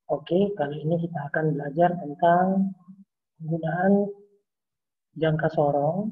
Oke, kali ini kita akan belajar tentang penggunaan jangka sorong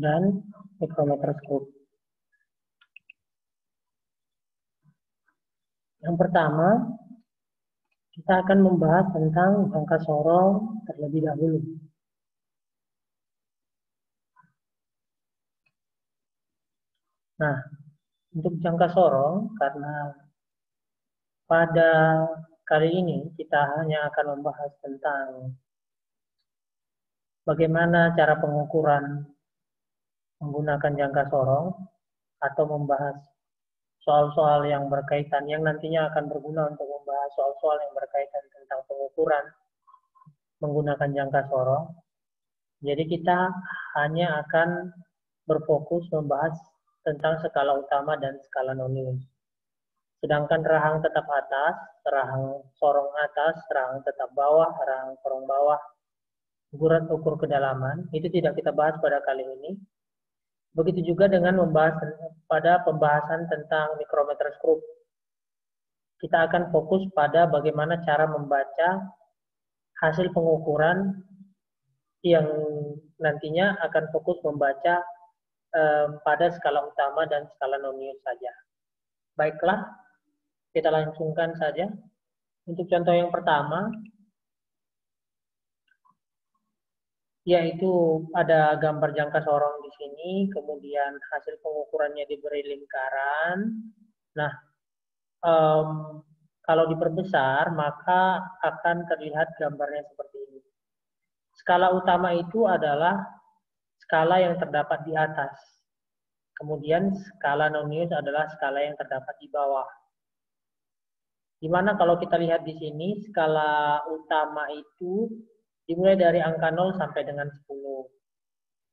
dan mikrometroskop. Yang pertama, kita akan membahas tentang jangka sorong terlebih dahulu. Nah, untuk jangka sorong, karena pada kali ini kita hanya akan membahas tentang bagaimana cara pengukuran menggunakan jangka sorong atau membahas soal-soal yang berkaitan yang nantinya akan berguna untuk membahas soal-soal yang berkaitan tentang pengukuran menggunakan jangka sorong. Jadi kita hanya akan berfokus membahas tentang skala utama dan skala nonius. Sedangkan rahang tetap atas, rahang sorong atas, rahang tetap bawah, rahang sorong bawah, ukuran ukur kedalaman, itu tidak kita bahas pada kali ini. Begitu juga dengan membahas pada pembahasan tentang mikrometroskop. Kita akan fokus pada bagaimana cara membaca hasil pengukuran yang nantinya akan fokus membaca pada skala utama dan skala nonius saja. Baiklah, kita langsungkan saja. Untuk contoh yang pertama, yaitu ada gambar jangka sorong di sini, kemudian hasil pengukurannya diberi lingkaran. Nah, kalau diperbesar, maka akan terlihat gambarnya seperti ini. Skala utama itu adalah skala yang terdapat di atas. Kemudian skala nonius adalah skala yang terdapat di bawah. Dimana kalau kita lihat di sini, skala utama itu dimulai dari angka 0 sampai dengan 10.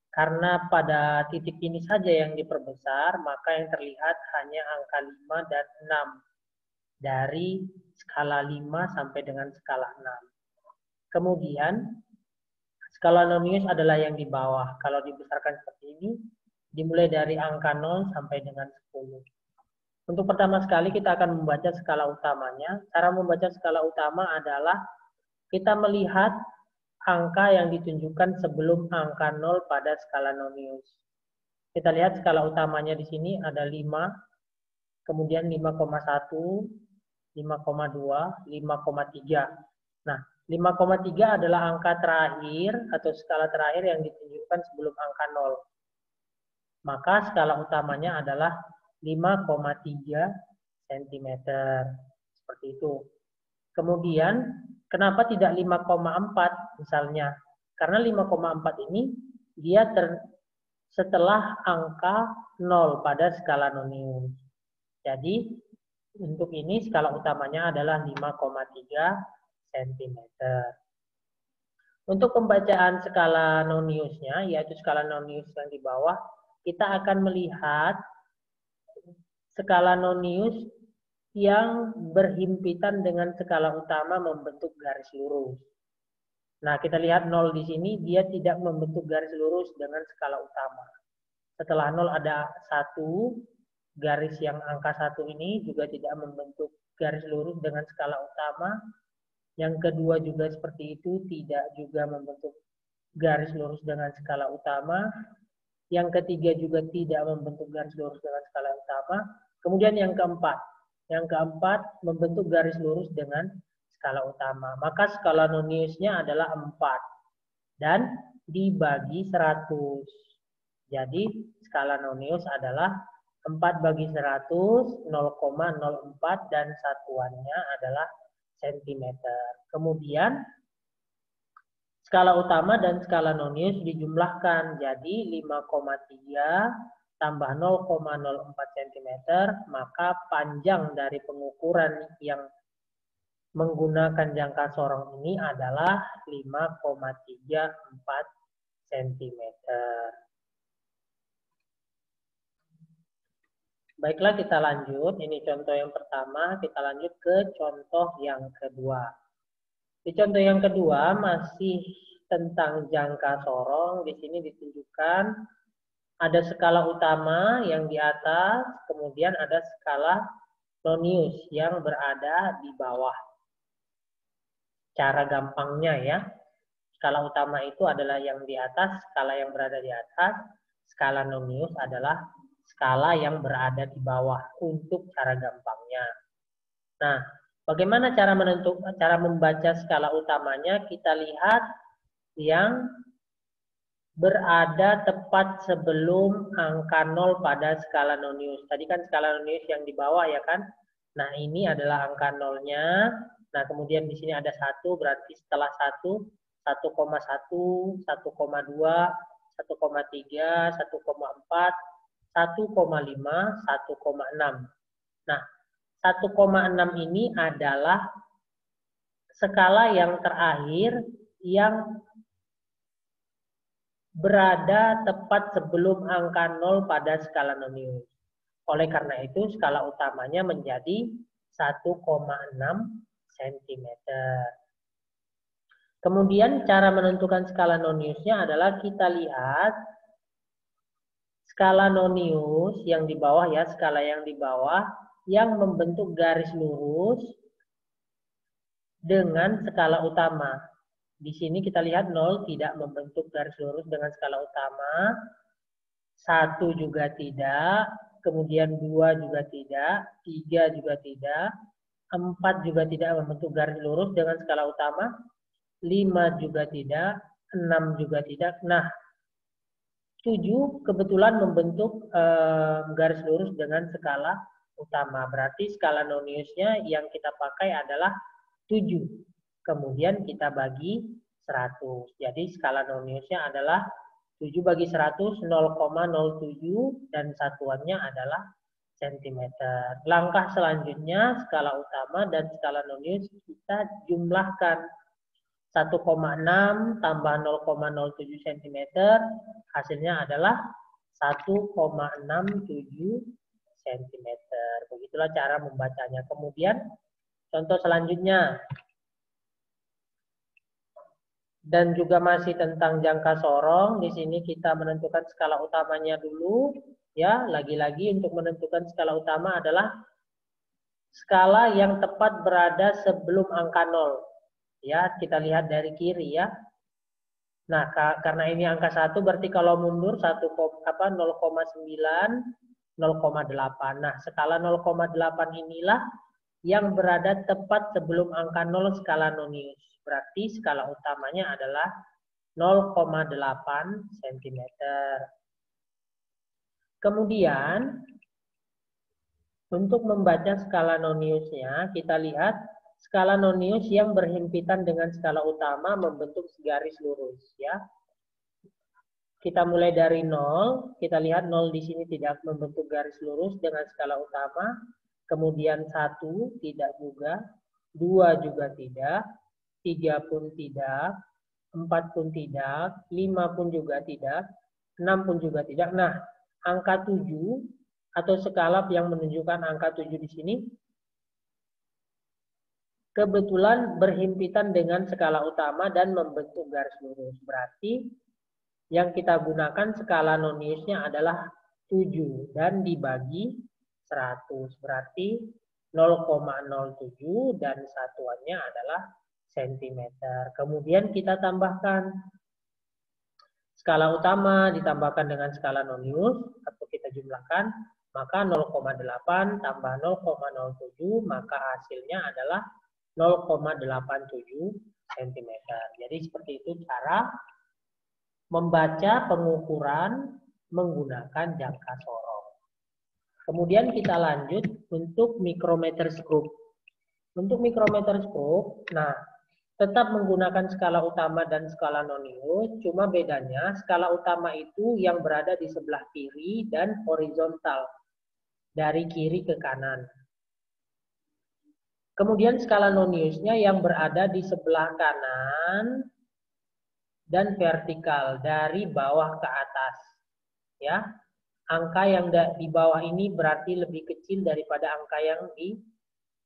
Karena pada titik ini saja yang diperbesar, maka yang terlihat hanya angka 5 dan 6. Dari skala 5 sampai dengan skala 6. Kemudian, skala nonius adalah yang di bawah. Kalau dibesarkan seperti ini, dimulai dari angka 0 sampai dengan 10. Untuk pertama sekali kita akan membaca skala utamanya. Cara membaca skala utama adalah kita melihat angka yang ditunjukkan sebelum angka 0 pada skala nonius. Kita lihat skala utamanya di sini ada 5, kemudian 5,1, 5,2, 5,3. Nah, 5,3 adalah angka terakhir atau skala terakhir yang ditunjukkan sebelum angka 0. Maka skala utamanya adalah 5,3 cm. Seperti itu. Kemudian, kenapa tidak 5,4 misalnya? Karena 5,4 ini dia setelah angka 0 pada skala nonius. Jadi, untuk ini skala utamanya adalah 5,3 cm. Untuk pembacaan skala noniusnya, yaitu skala nonius yang di bawah, kita akan melihat skala nonius yang berhimpitan dengan skala utama membentuk garis lurus. Nah, kita lihat 0 di sini, dia tidak membentuk garis lurus dengan skala utama. Setelah 0 ada 1, garis yang angka 1 ini juga tidak membentuk garis lurus dengan skala utama. Yang kedua juga seperti itu, tidak juga membentuk garis lurus dengan skala utama. Yang ketiga juga tidak membentuk garis lurus dengan skala utama. Kemudian yang keempat membentuk garis lurus dengan skala utama. Maka skala noniusnya adalah 4 dan dibagi 100. Jadi skala nonius adalah 4 bagi 100, 0,04 dan satuannya adalah centimeter. Kemudian skala utama dan skala nonius dijumlahkan jadi 5,3 tambah 0,04 cm, maka panjang dari pengukuran yang menggunakan jangka sorong ini adalah 5,34 cm. Baiklah, kita lanjut. Ini contoh yang pertama, kita lanjut ke contoh yang kedua. Di contoh yang kedua masih tentang jangka sorong. Di sini ditunjukkan ada skala utama yang di atas, kemudian ada skala nonius yang berada di bawah. cara gampangnya ya. Skala utama itu adalah yang di atas, skala yang berada di atas, skala nonius adalah skala yang berada di bawah untuk cara gampangnya. Nah, bagaimana cara membaca skala utamanya? Kita lihat yang berada tepat sebelum angka 0 pada skala nonius. Tadi kan skala nonius yang di bawah ya kan? Nah, ini adalah angka 0-nya. Nah, kemudian di sini ada 1, berarti setelah 1, 1,1, 1,2, 1,3, 1,4, 1,5, 1,6. Nah, 1,6 ini adalah skala yang terakhir yang berada tepat sebelum angka 0 pada skala nonius. Oleh karena itu, skala utamanya menjadi 1,6 cm. Kemudian cara menentukan skala noniusnya adalah kita lihat skala nonius yang di bawah ya, skala yang di bawah yang membentuk garis lurus dengan skala utama. Di sini kita lihat 0 tidak membentuk garis lurus dengan skala utama, 1 juga tidak, kemudian 2 juga tidak, 3 juga tidak, 4 juga tidak membentuk garis lurus dengan skala utama, 5 juga tidak, 6 juga tidak. Nah, 7 kebetulan membentuk garis lurus dengan skala utama. Berarti skala noniusnya yang kita pakai adalah 7. Kemudian kita bagi 100. Jadi skala noniusnya adalah 7 bagi 100, 0,07 dan satuannya adalah cm. Langkah selanjutnya skala utama dan skala nonius kita jumlahkan. 1,6 tambah 0,07 cm hasilnya adalah 1,67 cm. Begitulah cara membacanya. Kemudian contoh selanjutnya. Dan juga masih tentang jangka sorong, di sini kita menentukan skala utamanya dulu. Ya, lagi-lagi untuk menentukan skala utama adalah skala yang tepat berada sebelum angka 0. Ya, kita lihat dari kiri ya. Nah, karena ini angka 1 berarti kalau mundur 0,9, 0,8. Nah, skala 0,8 inilah yang berada tepat sebelum angka 0 skala nonius. Berarti skala utamanya adalah 0,8 cm. Kemudian, untuk membaca skala noniusnya, kita lihat skala nonius yang berhimpitan dengan skala utama membentuk garis lurus. Ya. Kita mulai dari 0, kita lihat 0 di sini tidak membentuk garis lurus dengan skala utama. Kemudian 1 tidak juga, 2 juga tidak, 3 pun tidak, 4 pun tidak, 5 pun juga tidak, 6 pun juga tidak. Nah, angka 7 atau skala yang menunjukkan angka 7 di sini kebetulan berhimpitan dengan skala utama dan membentuk garis lurus. Berarti yang kita gunakan skala noniusnya adalah 7 dan dibagi 100. Berarti 0,07 dan satuannya adalah cm. Kemudian kita tambahkan skala utama ditambahkan dengan skala nonius atau kita jumlahkan, maka 0,8 tambah 0,07 maka hasilnya adalah 0,87 cm. Jadi seperti itu cara membaca pengukuran menggunakan jangka sorong. Kemudian kita lanjut untuk micrometer scope. Untuk micrometer scope, nah tetap menggunakan skala utama dan skala nonius, cuma bedanya skala utama itu yang berada di sebelah kiri dan horizontal, dari kiri ke kanan. Kemudian skala noniusnya yang berada di sebelah kanan dan vertikal, dari bawah ke atas. Ya, angka yang di bawah ini berarti lebih kecil daripada angka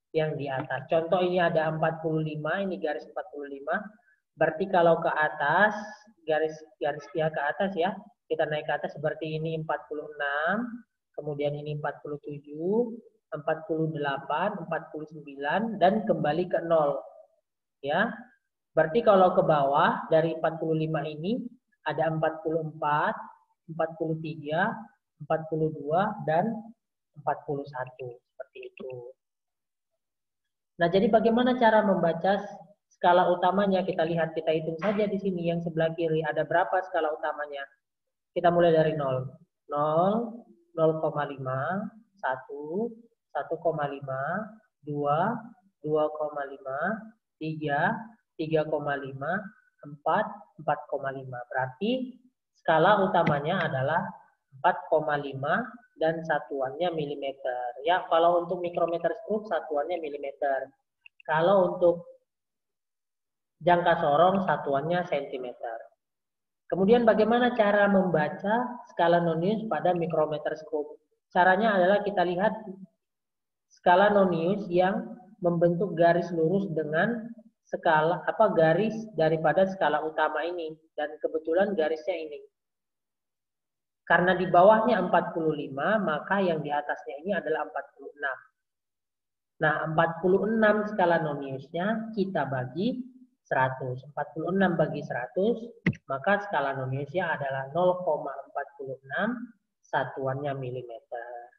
yang di atas. Contoh ini ada 45, ini garis 45. Berarti kalau ke atas, garis pihak ke atas ya, kita naik ke atas seperti ini 46, kemudian ini 47, 48, 49, dan kembali ke 0. Ya, Berarti kalau ke bawah dari 45 ini ada 44, 43, 42, dan 41. Seperti itu. Nah, jadi bagaimana cara membaca skala utamanya? Kita lihat, kita hitung saja di sini yang sebelah kiri. Ada berapa skala utamanya? Kita mulai dari 0. 0, 0,5, 1, 1,5, 2, 2,5, 3, 3,5, 4, 4,5. Berarti skala utamanya adalah 4,5 dan satuannya milimeter. Ya, kalau untuk mikrometer skop satuannya milimeter. Kalau untuk jangka sorong satuannya sentimeter. Kemudian bagaimana cara membaca skala nonius pada mikrometer skop? Caranya adalah kita lihat skala nonius yang membentuk garis lurus dengan skala garis daripada skala utama ini, dan kebetulan garisnya ini. Karena di bawahnya 45, maka yang di atasnya ini adalah 46. Nah, 46 skala noniusnya kita bagi 100. 46 bagi 100, maka skala noniusnya adalah 0,46, satuannya milimeter.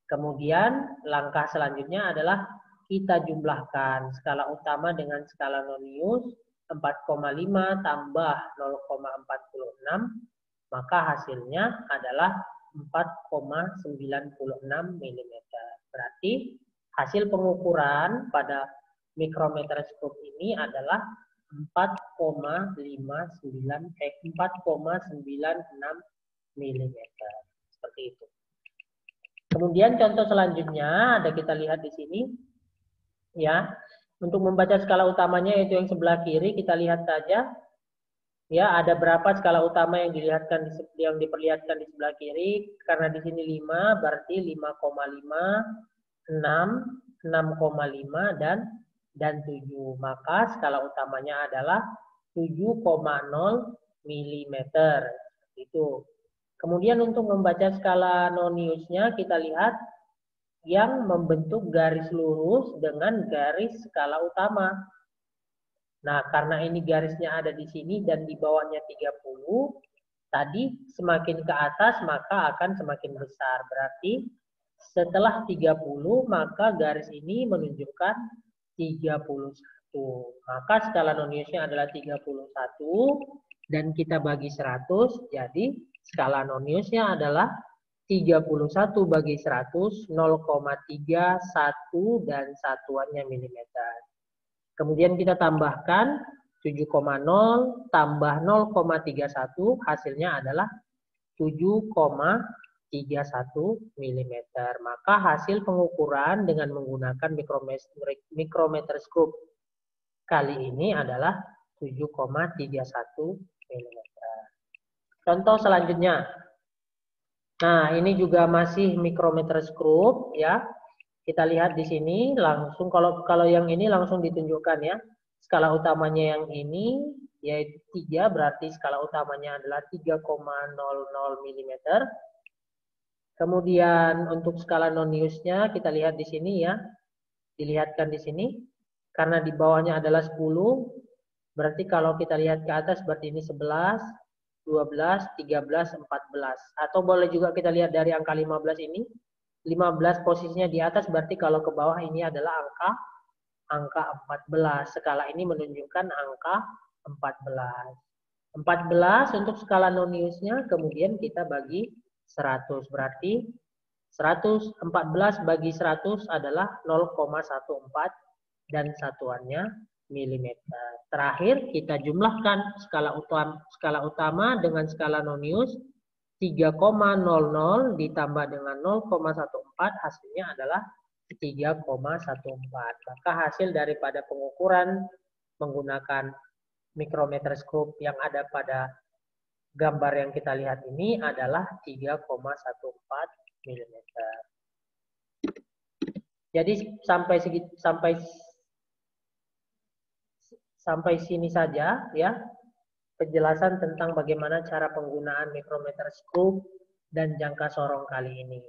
Kemudian langkah selanjutnya adalah kita jumlahkan skala utama dengan skala nonius. 4,5 tambah 0,46, maka hasilnya adalah 4,96 mm. Berarti hasil pengukuran pada mikrometer skop ini adalah 4,96 mm. Seperti itu. Kemudian contoh selanjutnya ada kita lihat di sini, ya. Untuk membaca skala utamanya yaitu yang sebelah kiri, kita lihat saja, ya, ada berapa skala utama yang diperlihatkan di sebelah kiri. Karena di sini 5, berarti 5,5, 6, 6,5 dan 7. Maka skala utamanya adalah 7,0 mm. Itu. Kemudian untuk membaca skala noniusnya kita lihat yang membentuk garis lurus dengan garis skala utama. Nah, karena ini garisnya ada di sini dan di bawahnya 30, tadi semakin ke atas maka akan semakin besar. Berarti setelah 30 maka garis ini menunjukkan 31. Maka skala noniusnya adalah 31 dan kita bagi 100, jadi skala noniusnya adalah 31 bagi 100, 0,31 dan satuannya milimeter. Kemudian kita tambahkan 7,0 tambah 0,31, hasilnya adalah 7,31 mm. Maka hasil pengukuran dengan menggunakan mikrometer skop kali ini adalah 7,31 mm. Contoh selanjutnya. Nah, ini juga masih mikrometer skop, ya. Kita lihat di sini langsung, kalau yang ini langsung ditunjukkan, ya. Skala utamanya yang ini yaitu 3, berarti skala utamanya adalah 3,00 mm. Kemudian untuk skala noniusnya kita lihat di sini, ya. Dilihatkan di sini. Karena di bawahnya adalah 10, berarti kalau kita lihat ke atas berarti ini 11, 12, 13, 14. Atau boleh juga kita lihat dari angka 15 ini. 15 posisinya di atas, berarti kalau ke bawah ini adalah angka 14. Skala ini menunjukkan angka 14. 14 untuk skala noniusnya, kemudian kita bagi 100. Berarti 114 bagi 100 adalah 0,14 dan satuannya milimeter. Terakhir kita jumlahkan skala utama dengan skala nonius. 3,00 ditambah dengan 0,14 hasilnya adalah 3,14. Maka hasil daripada pengukuran menggunakan mikrometer skop yang ada pada gambar yang kita lihat ini adalah 3,14 mm. Jadi sampai sini saja, ya, penjelasan tentang bagaimana cara penggunaan mikrometer skop dan jangka sorong kali ini.